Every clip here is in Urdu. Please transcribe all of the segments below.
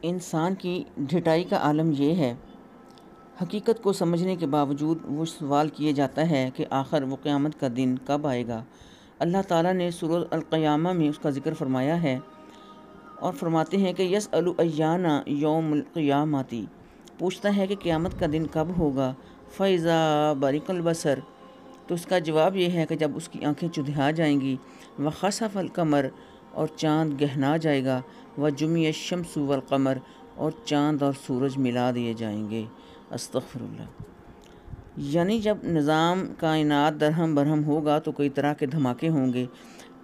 انسان کی ڈھٹائی کا عالم یہ ہے۔ حقیقت کو سمجھنے کے باوجود وہ سوال کیا جاتا ہے کہ آخر وہ قیامت کا دن کب آئے گا۔ اللہ تعالیٰ نے سورۃ القیامہ میں اس کا ذکر فرمایا ہے اور فرماتے ہیں کہ یسأل ایان یوم القیامۃ، پوچھتا ہے کہ قیامت کا دن کب ہوگا۔ فَإِذَا بَرِقَ الْبَصَرُ، تو اس کا جواب یہ ہے کہ جب اس کی آنکھیں چدھا جائیں گی۔ وَخَسَفَ الْقَمَرُ، اور چاند گہنا جائے گا۔ وَجُمِعَ الشَّمْسُ وَالْقَمَرُ، اور چاند اور سورج ملا دیے جائیں گے۔ استغفر اللہ۔ یعنی جب نظام کائنات درہم برہم ہوگا تو کئی طرح کے دھماکے ہوں گے،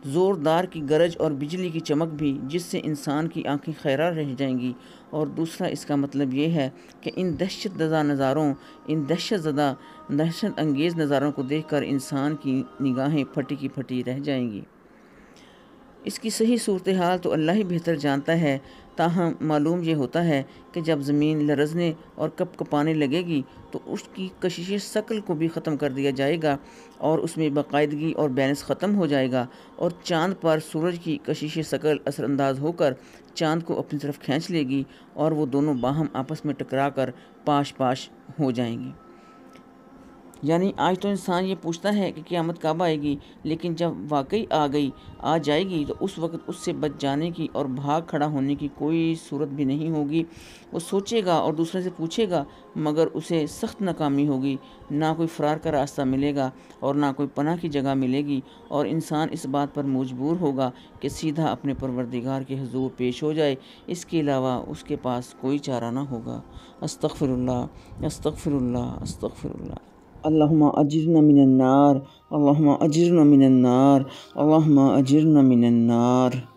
زوردار کی گرج اور بجلی کی چمک بھی، جس سے انسان کی آنکھیں خیرہ رہ جائیں گی۔ اور دوسرا اس کا مطلب یہ ہے کہ ان دہشت انگیز نظاروں کو دیکھ کر انسان کی نگاہیں پھٹی کی پھٹی رہ جائیں گی۔ اس کی صحیح صورتحال تو اللہ ہی بہتر جانتا ہے، تاہم معلوم یہ ہوتا ہے کہ جب زمین لرزنے اور کپ کپانے لگے گی تو اس کی کشش ثقل کو بھی ختم کر دیا جائے گا اور اس میں باقاعدگی اور بیلنس ختم ہو جائے گا، اور چاند پر سورج کی کشش ثقل اثر انداز ہو کر چاند کو اپنی طرف کھینچ لے گی اور وہ دونوں باہم آپس میں ٹکرا کر پاش پاش ہو جائیں گی۔ یعنی آج تو انسان یہ پوچھتا ہے کہ قیامت کب آئے گی، لیکن جب واقعی آ جائے گی تو اس وقت اس سے بچ جانے کی اور بھاگ کھڑا ہونے کی کوئی صورت بھی نہیں ہوگی۔ وہ سوچے گا اور دوسرے سے پوچھے گا، مگر اسے سخت ناکامی ہوگی، نہ کوئی فرار کا راستہ ملے گا اور نہ کوئی پناہ کی جگہ ملے گی، اور انسان اس بات پر مجبور ہوگا کہ سیدھا اپنے پروردگار کے حضور پیش ہو جائے، اس کے علاوہ اس کے پاس کوئی چارہ نہ ہوگا۔ استغفر اللہ، استغفر اللہ، استغفر اللہ۔ اللہم اجرنا من النار، اللہم اجرنا من النار، اللہم اجرنا من النار۔